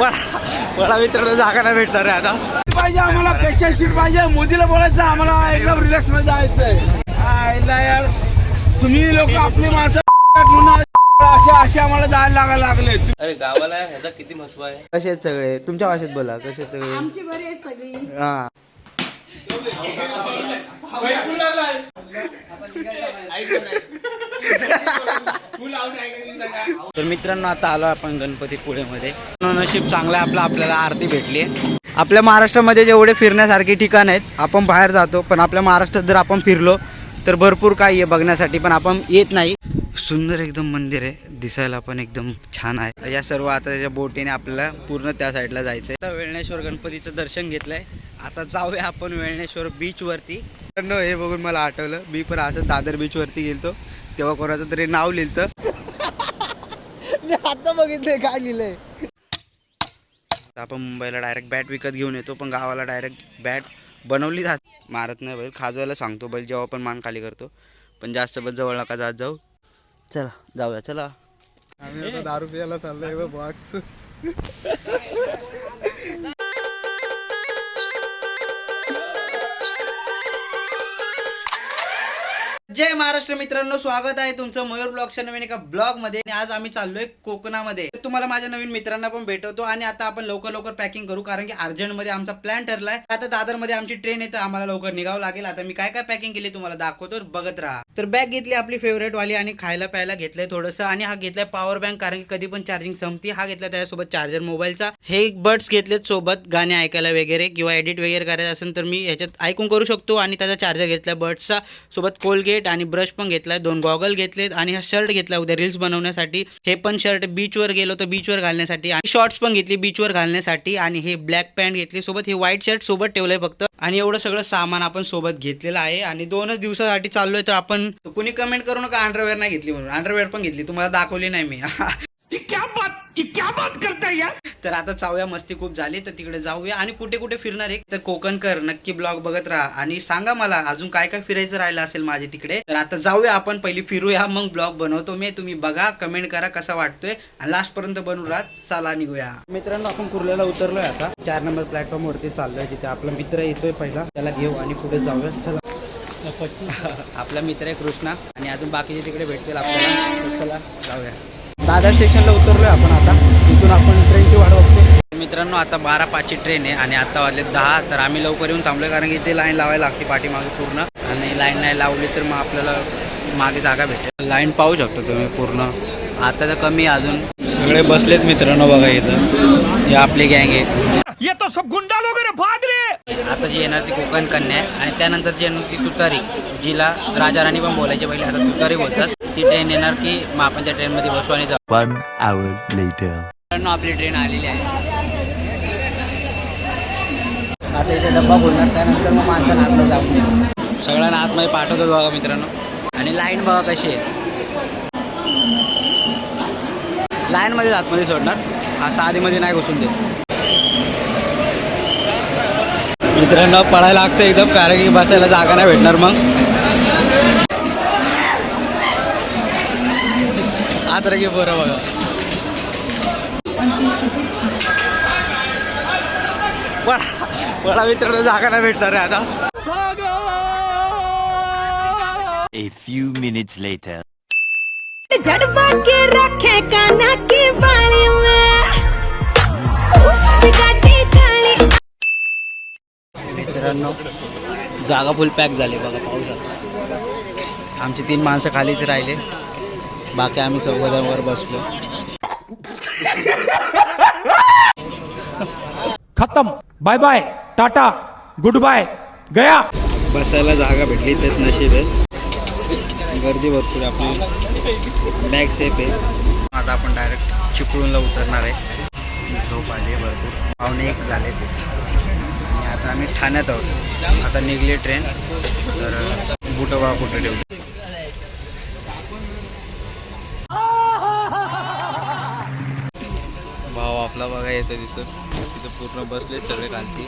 मला मित्रांनो जागा नाही भेटणार आहे आता. पाहिजे आम्हाला पेशंट शीट पाहिजे. मोदीला बोलायचं आम्हाला एकदम रिलॅक्स मध्ये जायचंय. यार तुम्ही लोक आपली माणसं असे आम्हाला जायला लागले. अरे गावाला ह्याचा किती महत्व आहे. कसे आहेत सगळे तुमच्या भाषेत बोला. कसे आहेत सगळे. आमची बरी आहेत सगळी. हा तर मित्रांनो आता आलो आपण गणपतीपुळेमध्ये. नशीब चांगलं आहे आपलं, आपल्याला आरती भेटली. आपल्या महाराष्ट्रामध्ये जेवढे फिरण्यासारखी ठिकाण आहेत, आपण बाहेर जातो पण आपल्या महाराष्ट्रात जर आपण फिरलो तर भरपूर काही आहे बघण्यासाठी, पण आपण येत नाही. सुंदर एकदम मंदिर आहे, दिसायला पण एकदम छान आहे. या सर्व आता त्याच्या बोटीने आपल्याला पूर्ण त्या साईडला जायचं आहे. आता वेळणेश्वर गणपतीचं दर्शन घेतलंय. आता जाऊया आपण वेळणेश्वर बीच वरती. हे बघून मला आठवलं, मी पण असं दादर बीच वरती गेलतो तेव्हा कोणाचं तरी नाव लिहिलं. मी आता बघितलंय काय लिहिलंय. आपण मुंबईला डायरेक्ट बॅट विकत घेऊन येतो, पण गावाला डायरेक्ट बॅट बनवली जात. मारत नाही बैल, खाजवायला सांगतो बैल जेव्हा पण मान खाली करतो. पण जास्त पण जवळ नका जात जाऊ. चला जाऊया. चला आम्ही दारू प्यायला चाललोय बॉक्स. जय महाराष्ट्र मित्रांनो, स्वागत आहे तुमचं मयूर ब्लॉगच्या नवीन एका ब्लॉग मध्ये. आज आम्ही चाललोय कोकणामध्ये. तुम्हाला माझ्या नवीन मित्रांना पण भेटवतो आणि आता आपण लवकर पॅकिंग करू, कारण की अर्जंट मध्ये आमचा प्लॅन ठरलाय. आता दादर मध्ये आमची ट्रेन येते, आम्हाला लवकर निघावं लागेल. आता मी काय काय पॅकिंग केली तुम्हाला दाखवतो, बघत राहा. तर बॅग घेतली आपली फेवरेट वाली आणि खायला प्यायला घेतलंय थोडंसं. आणि हा घेतलाय पॉवर बँक, कारण की कधी पण चार्जिंग संपती. हा घेतला त्याच्यासोबत चार्जर मोबाईलचा. हे बड्स घेतलेत सोबत, गाणे ऐकायला वगैरे किंवा एडिट वगैरे करायचं असेल तर मी ह्याच्यात ऐकून करू शकतो. आणि त्याचा चार्जर घेतलाय बड्सचा, सोबत कोलगेट आणि ब्रश पण घेतलाय. 2 गॉगल घेतलेत आणि हा शर्ट घेतला उद्या रील्स बनवण्यासाठी. हे पण शर्ट बीचवर गेलो तर बीचवर घालण्यासाठी. आणि शॉर्ट्स पण घेतली बीचवर घालण्यासाठी. आणि हे ब्लॅक पॅन्ट घेतली सोबत. हे व्हाईट शर्ट सोबत ठेवलंय फक्त. आणि एवढं सगळं सामान आपण सोबत घेतलेलं आहे. आणि 2च दिवसासाठी चाललोय. तर आपण कुणी कमेंट करू नका अंडरवेअर नाही घेतली म्हणून. अंडरवेअर पण घेतली, तुम्हाला दाखवली नाही मी. क्या बात करता यार. तर आता चावूया, मस्ती खूप झाली तर तिकडे जाऊया. आणि कुठे कुठे फिरणार आहे तर कोकणकर नक्की ब्लॉग बघत राहा आणि सांगा मला अजून काय काय फिरायचं राहिलं असेल माझे तिकडे. तर आता जाऊया आपण, पहिली फिरूया मग ब्लॉग बनवतो मी. तुम्ही बघा, कमेंट करा कसा वाटतोय आणि लास्ट पर्यंत बनवू राहा. चला निघूया मित्रांनो. आपण कुर्ल्याला उतरलोय आता. 4 नंबर प्लॅटफॉर्म वरती चाललोय. तिथे आपला मित्र येतोय पहिला, त्याला घेऊ आणि पुढे जाऊया. चला. आपला मित्र आहे कृष्णा आणि अजून बाकीचे तिकडे भेटतील आपल्याला. चला जाऊया. दादर स्टेशनला उतरलोय आपण आता. तिथून आपण ट्रेनची वाट बघतो. मित्रांनो आता 12:05ची ट्रेन आहे आणि आता वाजले 10. तर आम्ही लवकर येऊन थांबलोय, कारण की इथे लाईन लावायला लागते पाठीमागे पूर्ण. आणि लाईन नाही लावली तर मग आपल्याला मागे जागा भेटेल. लाईन पाहू शकता तुम्ही पूर्ण. आता तर कमी अजून. सगळे बसलेत मित्रांनो बघा इथं. हे आपली गँग आहे. ये तो सब गुंडा लोग रे, भाग रे. आता जी येणार ती कोकण कन्या आहे आणि त्यानंतर जी येणार ती तुतारी, जिला राजा राणी पण बोलायचे पहिले, आता तुतारी बोलतात. ती ट्रेन येणार की मग आपण त्या ट्रेन मध्ये बसू आणि जाऊ. 1 hour later. आपली ट्रेन आलेली आहे. आता इथे डब्बा बोलणार, त्यानंतर मग माणसांना आतमध्ये जाऊ. सगळ्यांना आतमध्ये पाठवतो बघा मित्रांनो. आणि लाईन बघा कशी आहे. लाईन मध्ये आतमध्ये सोडणार, असं आधीमध्ये नाही घुसून देत. मित्रांनो पळायला लागतं एकदम, कारण की बसायला जागा नाही भेटणार मग. आत रे बरं बघा. मला मित्रांनो जागा नाही भेटणार आहे आता. A few minutes later. जड़वा के रखे काना की बाली में गाड़ी चाली. मित्रांनो जागा फुल पॅक झाली बघा, पाहू शकता. आमची 3 माणसं खालीच राहिले, बाकी आम्ही 4 जणांवर बसलो. खत्म. Bye bye, tata, goodbye, गया. बसायला जागा भेटली तेच नशीब आहे. गर्दी भरपूर. आपली बॅग सेफ आहे. आता आपण डायरेक्ट चिपळूणला उतरणार आहे. झोप आली आहे भरपूर. 1:15 झाले आणि आता आम्ही ठाण्यात आहोत. आता निघली ट्रेन. तर बुटोबा कुठे ठेवली. भाव आपला बघा येतो तिथं पूर्ण बसले सगळे खालती.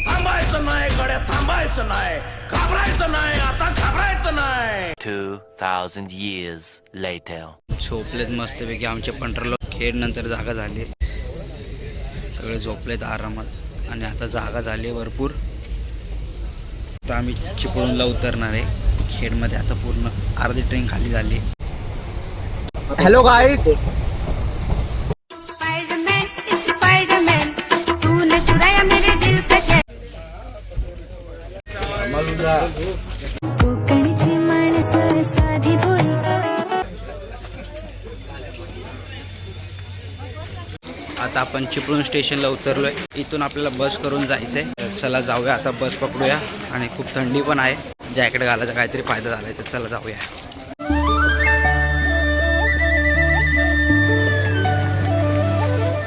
थांबायचं नाही गड्या, थांबायचं नाही, घाबरायचं नाही, आता घाबरायचं नाही. 2000 years later. झोपलेत मस्तपैकी आमचे पंढरलोक. खेड नंतर जागा झाली, सगळे झोपलेत आरामात आणि आता जागा झाली भरपूर. तर आम्ही चिपळूणला उतरणार आहे. खेडमध्ये आता पूर्ण अर्धी ट्रेन खाली झाली. हेलो गाइस, स्पाइडरमैन तूने चुराया मेरे दिल का चैन. कोकणची माणसं साधी भोळी. आता आपण चिपळूण स्टेशनला उतरलोय. इथून आपल्याला बस करून जायचंय. चला जाऊया, आता बस पकडूया. आणि खूप थंडी पण आहे, जॅकेट घालायचा काहीतरी फायदा झालाय, तर चला जाऊया.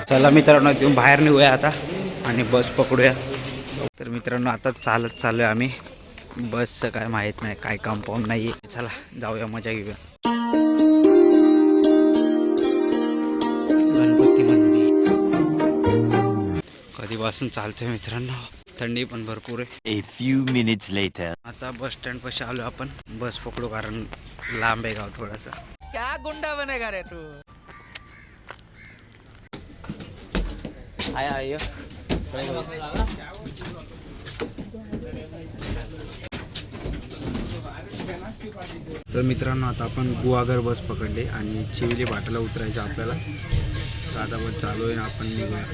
चला मित्रांनो, इथून बाहेर निघूया आता आणि बस पकडूया. तर मित्रांनो, आता चालत चालूया आम्ही. बसचं काय माहीत नाही, काय कंपाऊंड नाही आहे. चला जाऊया, मजा घेऊया. गणपती मंदिर कधीपासून चालतोय मित्रांनो, थंडी पण भरपूर आहे. A few minutes later. आता बस स्टँड पाशी आलो आपण. बस पकडू, कारण लांब आहे गाव थोडासा. क्या गुंडा बनेगा रे तू. आया तर मित्रांनो, आता आपण गुहागर बस पकडली आणि चिवली भाटाला उतरायचं आपल्याला. तर आता बस चालू आहे, आपण निघूया.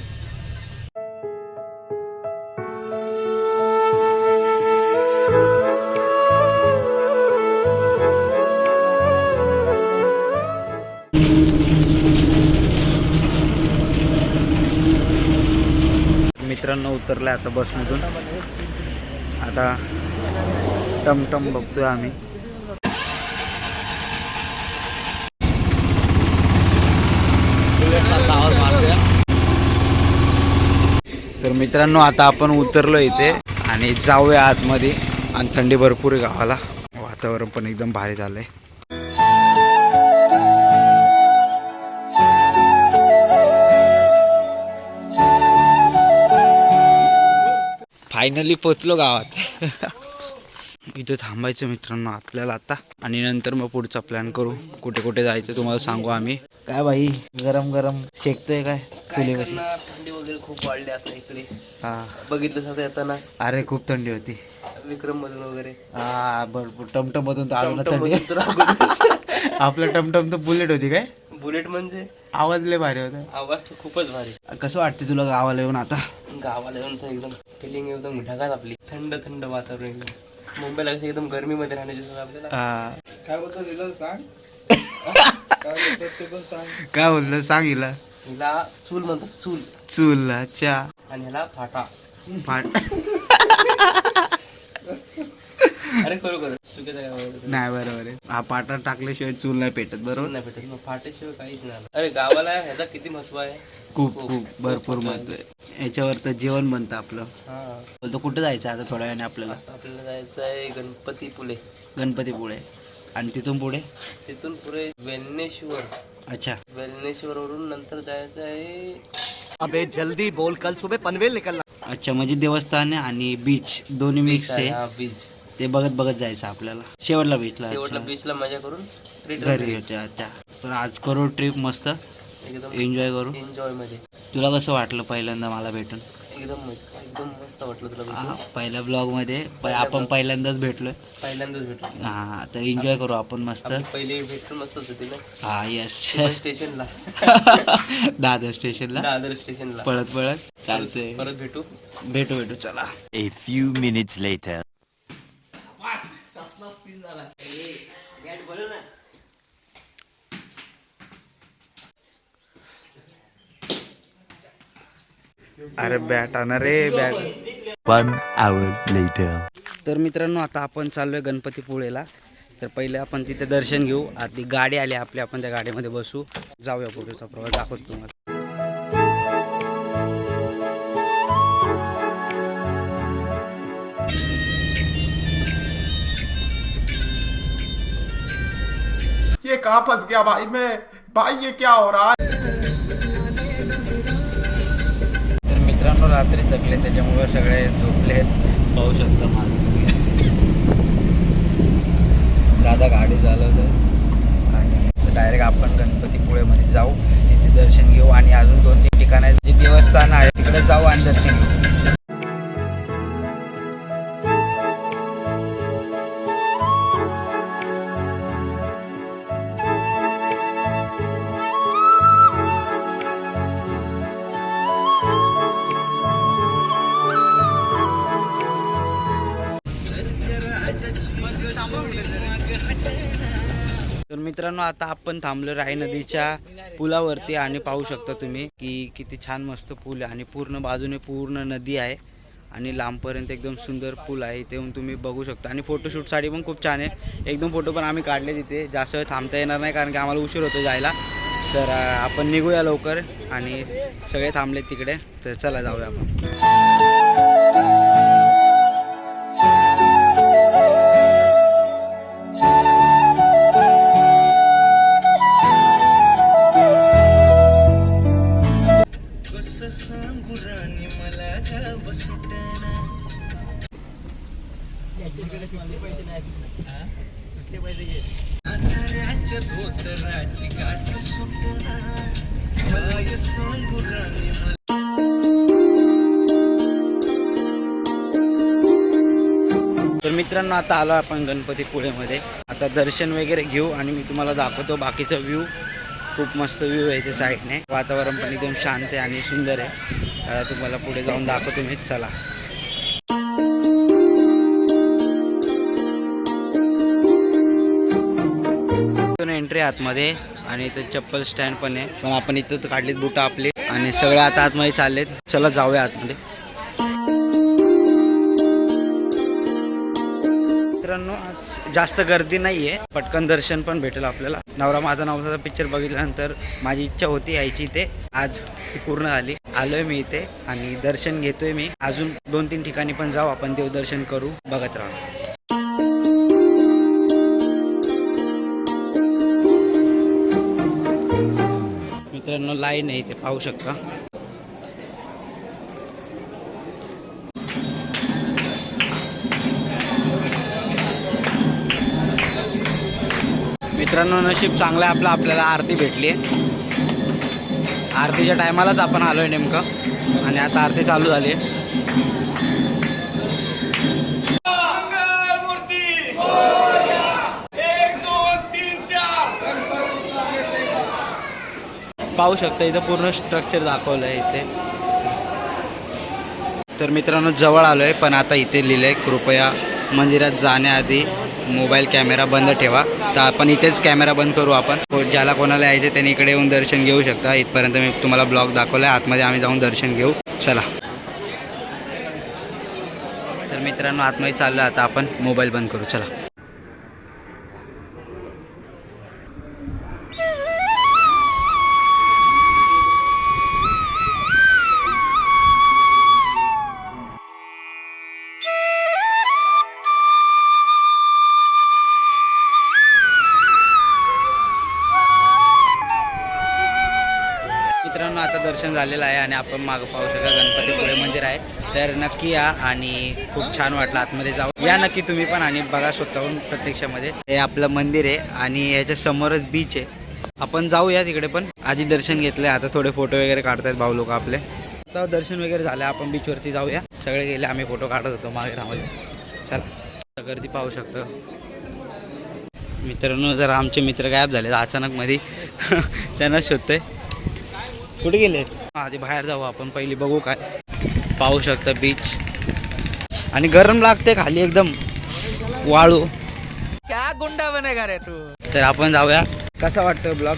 मित्रांनो, उतरलाय आता बसमधून. आता टमटम बघतोय आम्ही. तर मित्रांनो, आता आपण उतरलो इथे आणि जाऊया आतमध्ये. आणि थंडी भरपूर आहे गावाला, वातावरण पण एकदम भारी झालंय. फायनली पोचलो गावात. इथे थांबायचं मित्रांनो आपल्याला आता, आणि नंतर मग पुढचा प्लॅन करू. कुठे कुठे जायचं तुम्हाला सांगू आम्ही. काय भाई, गरम गरम शेकतोय काय चुलीवरती. थंडी वगैरे खूप वाढली आता इकडे. हा, बघितलं होतं येताना अरे खूप थंडी होती. विक्रम मधून वगैरे. हा भरपूर. टमटम मधून तर आलो ना टमटम थंडी. मधून तर अगोदर. आपलं टमटम तर बुलेट होती काय. बुलेट म्हणजे आवाज लय भारी होता. आवाज तर खूपच भारी. कसं वाटते तुला गावाला येऊन आता. गावाला येऊन तर एकदम फिलिंग एकदम ढगात आपली. थंड थंड वातावरण एकदम. मुंबईला कसं एकदम गरमीमध्ये राहण्याची सवय आपल्याला. हा, काय बोलतो सांग. काय बोललं सांग. हिला हिला चूल म्हणतात, चूल. चुला चा आणि ह्याला फाटा. फाट. अरे खरोखर चुकीचं काय बोलतो. नाही बरोबर आहे. हा पाटा टाकल्याशिवाय चूल नाही पेटत. बरोबर. नाही भेटत मग फाट्याशिवाय काहीच नाही. अरे गावाला ह्याचा किती महत्व आहे. खूप खूप भरपूर महत्व आहे. याच्यावर तर जेवण बनतं आपलं. हा, बोलतो कुठं जायचं आता थोड्या वेळाने आपल्याला. आता आपल्याला जायचं आहे गणपतीपुळे. गणपतीपुळे. आणि तिथून पुढे. तिथून पुढे वेल्लेश्वर. अच्छा, वेल्लेश्वर वरून नंतर जायचं आहे. अबे जल्दी बोल, कल सुबह पनवेल निकलना. अच्छा, म्हणजे देवस्थान आणि बीच दोन्ही मिक्स आहे. हा, बीच. ते बघत बघत जायचं आपल्याला शेवटला बीचला. शेवटला बीचला मजा करून घरी होते. अच्छा, तर आज करू ट्रिप मस्त, एकदम एन्जॉय करू. एन्जॉय मध्ये. तुला कसं वाटलं पहिल्यांदा मला भेटून. एकदम मस्त वाटलं तुला हा, भेटून? पहिल्या ब्लॉग मध्ये आपण पहिल्यांदाच भेटलोय. पहिल्यांदाच भेटलो. हा, तर एन्जॉय करू आपण मस्त. आपली पहिली भेट पण मस्तच होती ना. हा यस. स्टेशनला. दादर स्टेशनला दादर स्टेशनला पळत पळत चालतंय. परत भेटू. भेटू चला. A few minutes later. अरे बॅट आणा रे बॅट. 1 hour later. तर मित्रांनो, आता आपण चाललोय गणपतीपुळेला. तर पहिले आपण तिथे दर्शन घेऊ. आधी गाडी आली आपली, आपण त्या गाडीमध्ये बसू. जाऊया पुढेचा प्रवास दाखवतो तुम्हाला. ये कहाँ फंस गया भाई मैं. भाई ये क्या हो रहा है. तर मित्रांनो, रात्री थकले त्याच्यामुळे सगळे झोपले आहेत. पाहू शकता माझं तुम्ही. दादा गाडी चालवतो आणि डायरेक्ट आपण गणपतीपुळेमध्ये जाऊ. तिथे दर्शन घेऊ आणि अजून 2-3 ठिकाणं आहेत जे देवस्थान आहे तिकडे जाऊ आणि दर्शन घेऊ. तर मित्रांनो आता आपण थांबलो राय नदीच्या पुलावरती आणि पाहू शकता तुम्ही की किती छान मस्त पूल आहे आणि पूर्ण बाजूने पूर्ण नदी आहे आणि लांबपर्यंत एकदम सुंदर पूल आहे. इथे येऊन तुम्ही बघू शकता आणि फोटोशूटसाठी पण खूप छान आहे. एकदम फोटो पण आम्ही काढले तिथे. जास्त वेळ थांबता येणार नाही कारण की आम्हाला उशीर होतो जायला. तर आपण निघूया लवकर आणि सगळे थांबले तिकडे. तर चला जाऊया आपण. तर मित्रांनो आता आलो आपण गणपतीपुळेमध्ये. आता दर्शन वगैरे घेऊ आणि मी तुम्हाला दाखवतो बाकीचा व्ह्यू. खूप मस्त व्ह्यू आहे ते साईडने. वातावरण पण एकदम शांत आहे आणि सुंदर आहे. तुम्हाला पुढे जाऊन दाखवतो मी. चला. एंट्री आतमध्ये आणि इथं चप्पल स्टँड पण आहे. पण आपण इथं काढलीत बुटं आपली आणि सगळे आता आतमध्ये चाललेत. चला जाऊया आतमध्ये. मित्रांनो आज जास्त गर्दी नाहीये. पटकन दर्शन पण भेटेल आपल्याला. नवरा माझा नवसाचा पिक्चर बघितल्यानंतर माझी इच्छा होती यायची इथे. आज ती पूर्ण झाली. आलोय मी इथे आणि दर्शन घेतोय मी. अजून 2-3 ठिकाणी पण जाऊ आपण. देवदर्शन करू. बघत राहू. मित्रांनो लाईन आहे इथे पाहू शकता. मित्रांनो नशीब चांगलं आहे आपलं. आपल्याला आरती भेटली आहे. आरतीच्या टायमालाच आपण आलोय नेमकं आणि आता आरती चालू झाली आहे. पाहू शकता इथं पूर्ण स्ट्रक्चर दाखवलं आहे इथे. तर मित्रांनो जवळ आलो आहे पण आता इथे लिहिलं आहे कृपया मंदिरात जाण्याआधी मोबाईल कॅमेरा बंद ठेवा. तर आपण इथेच कॅमेरा बंद करू. आपण ज्याला कोणाला यायचं त्याने इकडे येऊन दर्शन घेऊ शकता. इथपर्यंत मी तुम्हाला ब्लॉग दाखवला आहे. आतमध्ये आम्ही जाऊन दर्शन घेऊ. चला. तर मित्रांनो आतमध्ये चाललो आता आपण. मोबाईल बंद करू. चला. मित्रांनो आता दर्शन झालेलं आहे आणि आपण मागं पाहू शकता गणपतीपुळे मंदिर आहे. तर नक्की या आणि खूप छान वाटलं. आतमध्ये जाऊ या नक्की तुम्ही पण आणि बघा स्वतःहून प्रत्यक्षामध्ये. हे आपलं मंदिर आहे आणि याच्या समोरच बीच आहे. आपण जाऊया तिकडे पण. आधी दर्शन घेतलंय. आता थोडे फोटो वगैरे काढतायत भाऊ लोक आपले. आता दर्शन वगैरे झालं. आपण बीचवरती जाऊया. सगळे गेले. आम्ही फोटो काढत होतो मागे राहून. चला. गर्दी पाहू शकतो. मित्रांनो जरा आमचे मित्र गायब झाले अचानक मध्ये. त्यांना शोधतोय. कुठे गेले? आधी बाहेर जाऊ आपण. पहिली बघू काय. पाहू शकता बीच आणि गरम लागते खाली एकदम वाळू. क्या गुंडा बनेगा रे तू. तर आपण जाऊया. कसा वाटतोय ब्लॉग?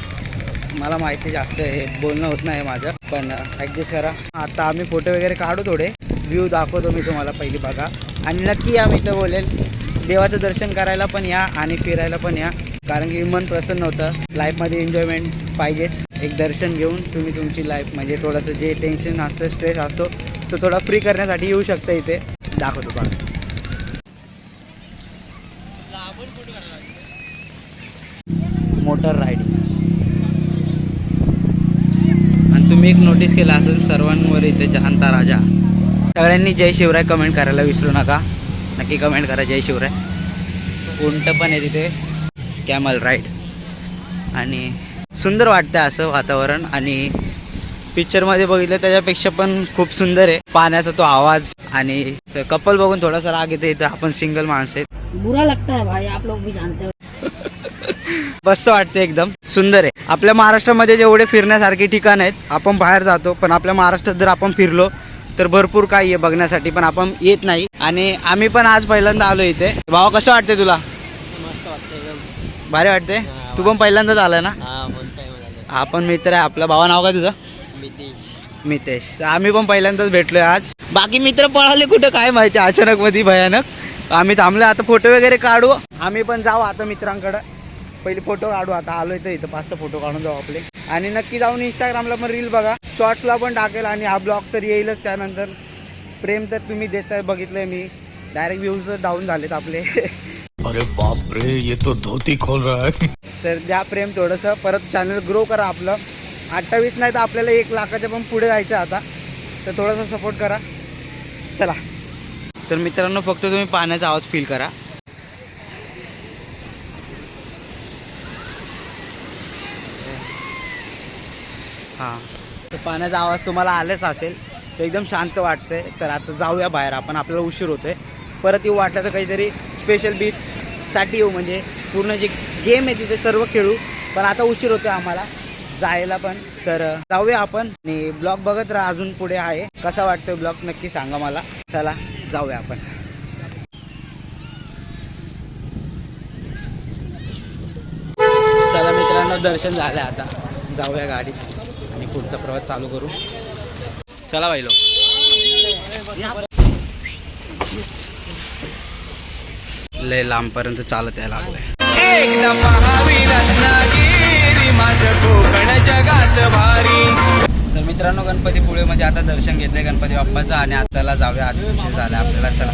मला माहिती जास्त आहे बोलणं होत नाही माझं पण ॲडजस्ट करा. आता आम्ही फोटो वगैरे काढू. थोडे व्ह्यू दाखवतो मी तुम्हाला. पहिली बघा आणि नक्की या. मी तर बोलेल देवाचं दर्शन करायला पण या आणि फिरायला पण या. कारण की मन प्रसन्न होतं. लाईफमध्ये एन्जॉयमेंट पाहिजेच. एक दर्शन घेऊन तुम्ही तुमची लाईफ म्हणजे थोडंसं जे टेन्शन असतं स्ट्रेस असतो तो थोडा फ्री करण्यासाठी येऊ शकता इथे. दाखवतो बघा. Motor riding. आणि तुम्ही एक नोटीस केला असेल सर्वांवर इथे जहांता राजा. सगळ्यांनी जय शिवराय कमेंट करायला विसरू नका. नक्की कमेंट करा जय शिवराय. उंट पण आहे तिथे. कॅमल राईड आणि सुंदर वाटतं असं वातावरण आणि पिक्चरमध्ये बघितलं त्याच्यापेक्षा पण खूप सुंदर आहे. पाण्याचा तो आवाज आणि कपल बघून थोडासा राग येतो. इथं आपण सिंगल माणसं आहेत. बुरा लगता है भाई, आप लोग भी जानते हो. मस्त वाटते, एकदम सुंदर आहे. आपल्या महाराष्ट्रामध्ये जेवढे फिरण्यासारखे ठिकाण आहेत, आपण बाहेर जातो पण आपल्या महाराष्ट्रात जर आपण फिरलो तर भरपूर काही आहे बघण्यासाठी, पण आपण येत नाही. आणि आम्ही पण आज पहिल्यांदा आलो इथे. भावा कसं वाटते तुला? मस्त वाटतं एकदम. भारी वाटते. तू पण पहिल्यांदाच आलाय ना? हा बोलताय मला. हा पण मित्र आहे आपला. भावा नाव काय तुझं? मितेश. आम्ही पण पहिल्यांदाच भेटलोय आज. बाकी मित्र पळाले कुठं काय माहिती, अचानक मध्ये भयानक. आम्ही थांबलो आता फोटो वगैरे काढू. आम्ही पण जाऊ आता मित्रांकडं. पहिले फोटो काढू. आता आलोय तर इथं 5 फोटो काढून जाऊ आपले. आणि नक्की जाऊन इंस्टाग्रामला पण रील बघा, शॉर्ट्सला पण टाकेल आणि हा ब्लॉग तर येईलच. त्यानंतर प्रेम तर तुम्ही देताय बघितलंय मी. डायरेक्ट व्ह्यूज डाऊन झालेत आपले. अरे बाप रे, ये तो धोती खोल रहा है. तर द्या प्रेम थोडंसं. परत चॅनल ग्रो करा आपलं. 28 नाही तर आपल्याला 1 लाखाच्या पण पुढे जायचं आता. तर थोडासा सपोर्ट करा. चला. तर मित्रांनो फक्त तुम्ही पाण्याचा आवाज फील करा. हां, तर पाण्याचा आवाज तुम्हाला आलेच असेल. तर एकदम शांत वाटतंय. तर आता जाऊया बाहेर आपण. आपल्याला उशीर होतोय. परत येऊ वाटलं तर काहीतरी स्पेशल बीचसाठी येऊ, म्हणजे पूर्ण जे गेम आहे तिथे सर्व खेळू. पण आता उशीर होतोय आम्हाला जायला पण. तर जाऊया आपण. आणि ब्लॉग बघत राहा, अजून पुढे आहे. कसा वाटतोय ब्लॉग नक्की सांगा मला. चला जाऊया आपण. चला मित्रांनो, दर्शन झालं आता. जाऊया गाडीत आणि पुढचा प्रवास चालू करू. चला बाई लोक. लय लांबपर्यंत चालत यायला लागलंय. तर मित्रांनो गणपतीपुळेमध्ये आता दर्शन घेतलंय गणपती बाप्पाचं आणि आताला जाऊया. आधी उशीर झाला आपल्याला. चला.